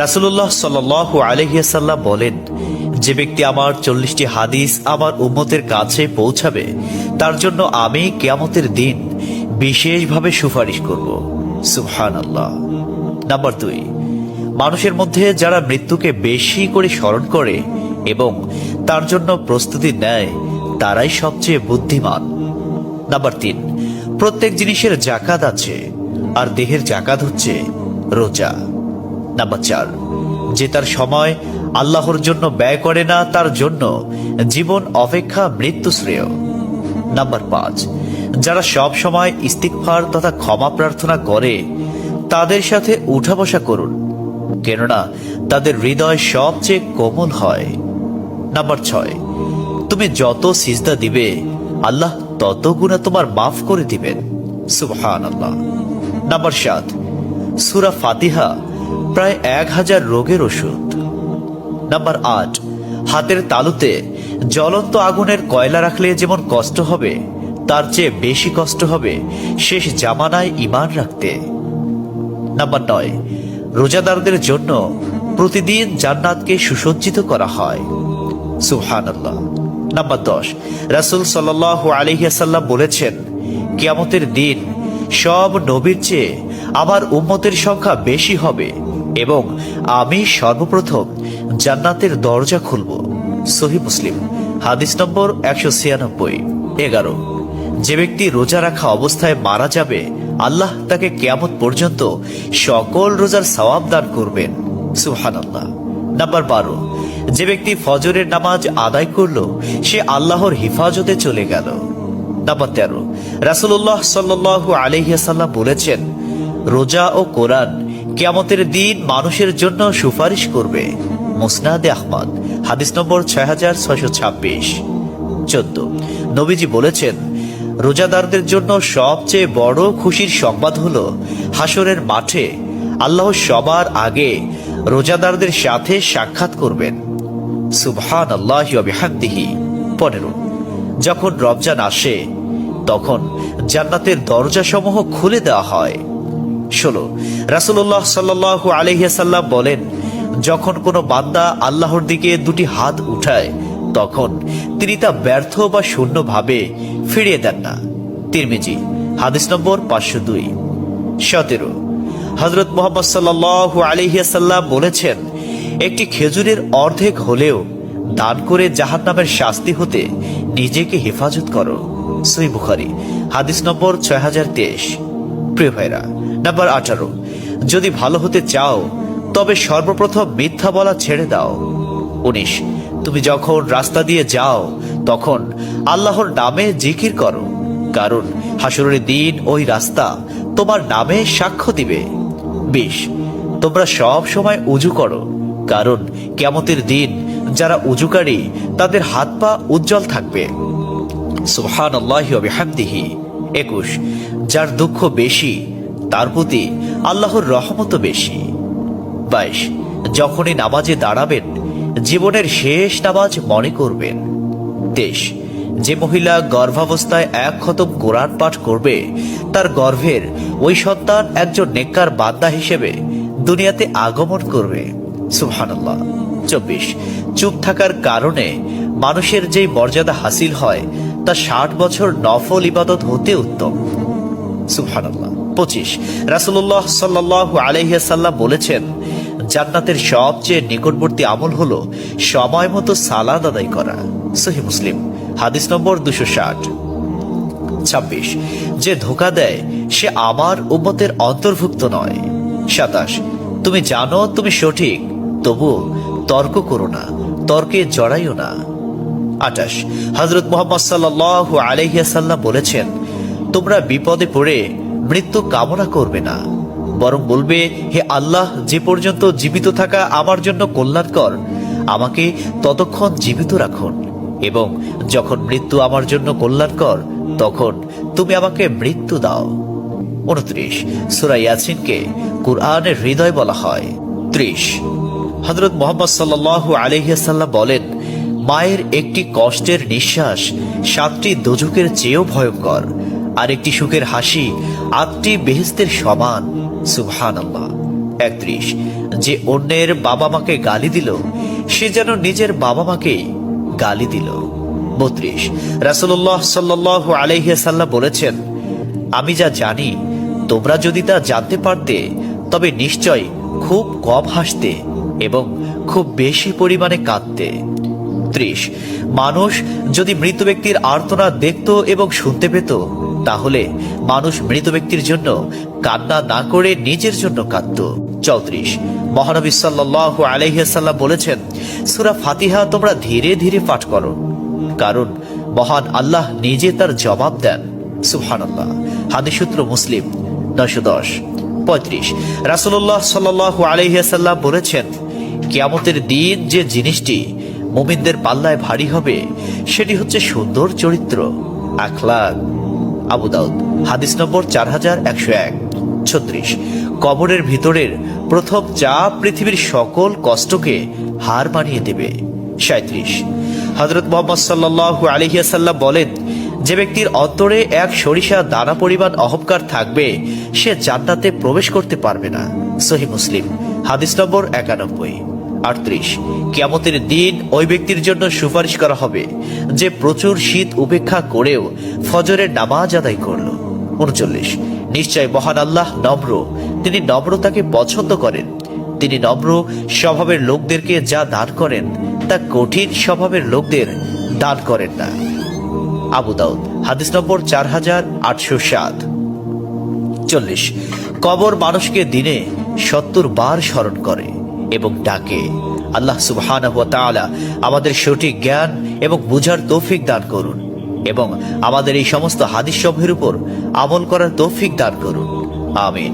রাসূলুল্লাহ সাল্লাল্লাহু আলাইহি ওয়াসাল্লাম বলেন, যে ব্যক্তি আমার 40টি হাদিস আমার উম্মতের কাছে পৌঁছাবে তার জন্য আমি কিয়ামতের দিন বিশেষভাবে সুপারিশ করব। সুবহানাল্লাহ। নাম্বার 2, মানুষের মধ্যে যারা মৃত্যুকে বেশি করে স্মরণ করে এবং তার জন্য প্রস্তুতি নেয় তারাই সবচেয়ে বুদ্ধিমান। নাম্বার 3, প্রত্যেক জিনিসের জাকাত আছে, আর দেহের জাকাত হচ্ছে রোজা। নাম্বার 4, যে তার সময় আল্লাহর জন্য ব্যয় করে না তার জন্য জীবন অপেক্ষা মৃত্যু শ্রেয়। নাম্বার 5, যারা সব সময় ইস্তিগফার তথা ক্ষমা প্রার্থনা করে তাদের সাথে উঠা বসা করুন, কেননা তাদের হৃদয় সবচেয়ে কোমল হয়। নাম্বার 6, তুমি যত সিজদা দিবে আল্লাহ তত গুনাহ তোমার মাফ করে দিবেন। সুবহানাল্লাহ। নাম্বার 7, সূরা ফাতিহা প্রায় 1000 রোগের ওষুধ। নাম্বার 8, হাতের তালুতে জ্বলন্ত আগুনের কয়লা রাখলে যেমন কষ্ট হবে তার চেয়ে বেশি কষ্ট হবে শেষ জামানায় ঈমান রাখতে। নাম্বার 9, রোজাদারদের জন্য প্রতিদিন জান্নাতকে সুসজ্জিত করা হয়। সুবহানাল্লাহ। নাম্বার 10, রাসূল সাল্লাল্লাহু আলাইহি ওয়াসাল্লাম বলেছেন, কিয়ামতের দিন সব নবীর চেয়ে আমার উম্মতের সংখ্যা বেশি হবে এবং আমি সর্বপ্রথম জান্নাতের দরজা খুলব। সহিহ মুসলিম, হাদিস নম্বর 196। 11, যে ব্যক্তি রোজা রাখা অবস্থায় মারা যাবে আল্লাহ তাকে কিয়ামত পর্যন্ত সকল রোজার সওয়াব দান করবেন। সুবহানাল্লাহ। নাম্বার 12, যে ব্যক্তি ফজরের নামাজ আদায় করল সে আল্লাহর হিফাজতে চলে গেল। নাম্বার 13, রাসূলুল্লাহ সাল্লাল্লাহু আলাইহি ওয়াসাল্লাম বলেছেন, রোজা ও কোরআন কিয়ামতের দিন মানুষের জন্য সুপারিশ করবে। মুসনাদে আহমদ, হাদিস নম্বর 6626। 14, নবীজি বলেছেন, রোজাদারদের জন্য সবচেয়ে বড় খুশির সংবাদ হলো হাসরের মাঠে আল্লাহ সবার আগে রোজাদারদের সাথে সাক্ষাৎ করবেন। সুবহানাল্লাহি ওয়া বিহামদিহি। 15, যখন রমজান আসে তখন জান্নাতের দরজাসমূহ খুলে দেওয়া হয়। 16, রাসূলুল্লাহ সাল্লাল্লাহু আলাইহি ওয়াসাল্লাম বলেন, যখন কোনো বান্দা আল্লাহর দিকে দুটি হাত উঠায় তখন তিনি তা ব্যর্থ বা শূন্য ভাবে ফিরিয়ে দেন না। তিরমিজি, হাদিস নম্বর 502। 17, হযরত মুহাম্মদ সাল্লাল্লাহু আলাইহি ওয়াসাল্লাম বলেছেন, একটি খেজুরের অর্ধেক হলেও দান করে জাহান্নামের শাস্তি হতে নিজেকে হেফাজত করো। সহিহ বুখারী, হাদিস নম্বর 6023। প্রিয় ভাইরা, নাম্বার 18, যদি ভালো হতে চাও তবে সর্বপ্রথম মিথ্যা বলা ছেড়ে দাও। 19, তুমি যখন রাস্তা দিয়ে যাও তখন আল্লাহর নামে জিকির করো, কারণ হাসরের দিন ওই রাস্তা তোমার নামে সাক্ষ্য দিবে। 20, তোমরা সব সময় উযু করো, কারণ কিয়ামতের দিন যারা উযুকারী তাদের হাত পা উজ্জ্বল থাকবে। সুবহানাল্লাহি ওয়া বিহামদিহি। 21, যার দুঃখ বেশি তার প্রতি আল্লাহর রহমতও বেশি। 22, যখনই নামাজে দাঁড়াবেন জীবনের শেষ নামাজ মনে করবেন। 23, যে মহিলা গর্ভাবস্থায় 1 খতম কোরআন পাঠ করবে তার গর্ভের ওই সন্তান একজন নেককার বান্দা হিসেবে দুনিয়াতে আগমন করবে। সুবহানাল্লাহ। 24, চুপ থাকার কারণে মানুষের যেই মর্যাদা হাসিল হয় তা 60 বছর নফল ইবাদত হতে উত্তম। সুবহানাল্লাহ। 25, রাসূলুল্লাহ সাল্লাল্লাহু আলাইহি ওয়াসাল্লাম বলেছেন, জান্নাতের সবচেয়ে নিকটবর্তী আমল হলো সময় মতো সালাত আদায় করা। সহিহ মুসলিম, হাদিস নম্বর 260। 26, যে ধোঁকা দেয় সে আমার উম্মতের অন্তর্ভুক্ত নয়। 27, তুমি জানো তুমি সঠিক তবু তর্ক করো না, তর্কে জড়াইও না। 28, হযরত মুহাম্মদ সাল্লাল্লাহু আলাইহি ওয়াসাল্লাম বলেছেন, তোমরা বিপদে পড়ে মৃত্যু কামনা করবে না, বরং বলবে, হে আল্লাহ, যে পর্যন্ত জীবিত থাকা আমার জন্য কল্যাণকর আমাকে ততক্ষণ জীবিত রাখুন, এবং যখন মৃত্যু আমার জন্য কল্যাণকর তখন তুমি আমাকে মৃত্যু দাও। 29, সূরা ইয়াসিনকে কুরআনের হৃদয় বলা হয়। 30, হযরত মুহাম্মদ সাল্লাল্লাহু আলাইহি ওয়াসাল্লাম বলেন, মায়ের একটি কষ্টের নিঃশ্বাস 7টি দোজখের চেয়েও ভয়ঙ্কর, আর একটি সুখের হাসি 8টি বেহেশতের সমান। সুবহানাল্লাহ। 31, যে অন্যের বাবা মাকে গালি দিল সে যেন নিজের বাবা মাকেই গালি দিল। 32, রাসূলুল্লাহ সাল্লাল্লাহু আলাইহি ওয়াসাল্লাম বলেছেন, আমি যা জানি তোমরা যদি তা জানতে পারতে তবে নিশ্চয় খুব কম হাসতে এবং খুব বেশি পরিমাণে কাঁদতে। 30, মানুষ যদি মৃত ব্যক্তির আর্তনাদ দেখত এবং শুনতে পেত তাহলে মানুষ মৃত ব্যক্তির জন্য কান্না না করে নিজের জন্য কাঁদত। 34, মহানবী সাল্লাল্লাহু আলাইহি ওয়াসাল্লাম বলেছেন, সূরা ফাতিহা তোমরা ধীরে ধীরে পাঠ করো, কারণ মহান আল্লাহ নিজে তার জবাব দেন। সুবহানাল্লাহ। হাদিস সূত্র মুসলিম 910। 35, রাসূলুল্লাহ সাল্লাল্লাহু আলাইহি ওয়াসাল্লাম বলেছেন, কিয়ামতের দিন যে জিনিসটি মুমিনদের পাল্লায় ভারী হবে সেটি হচ্ছে সুন্দর চরিত্র, আখলাক। আবু দাউদ হাদিস নম্বর 4101। 36, কবরের ভিতরের প্রথম চাপ পৃথিবীর সকল কষ্টকে হার মানিয়ে দেবে। 37, হযরত মুহাম্মদ সাল্লাল্লাহু আলাইহি ওয়াসাল্লাম বলেন, যে ব্যক্তির অন্তরে এক সরিষা দানা পরিমাণ অহংকার থাকবে সে জান্নাতে প্রবেশ করতে পারবে না। সহিহ মুসলিম হাদিস নম্বর 91। 38, কিয়ামতের দিন ওই ব্যক্তির জন্য সুপারিশ করা হবে যে প্রচুর শীত উপেক্ষা করেও ফজরের নামাজ আদায় করল। 39, নিশ্চয় মহান আল্লাহ নম্র, তিনি নম্রতাকে পছন্দ করেন। তিনি নম্র স্বভাবের লোকদেরকে যা দান করেন তা কঠিন স্বভাবের লোকদের দান করেন না। আবু দাউদ হাদিস নম্বর 4807। 40, কবর মানুষকে দিনে 70 বার স্মরণ করে এবং ডাকে। আল্লাহ সুবহানাহু ওয়া তাআলা আমাদের সঠিক জ্ঞান এবং বুঝার তৌফিক দান করুন এবং আমাদের এই সমস্ত হাদিস সমূহের উপর আমল করার তৌফিক দান করুন। আমিন।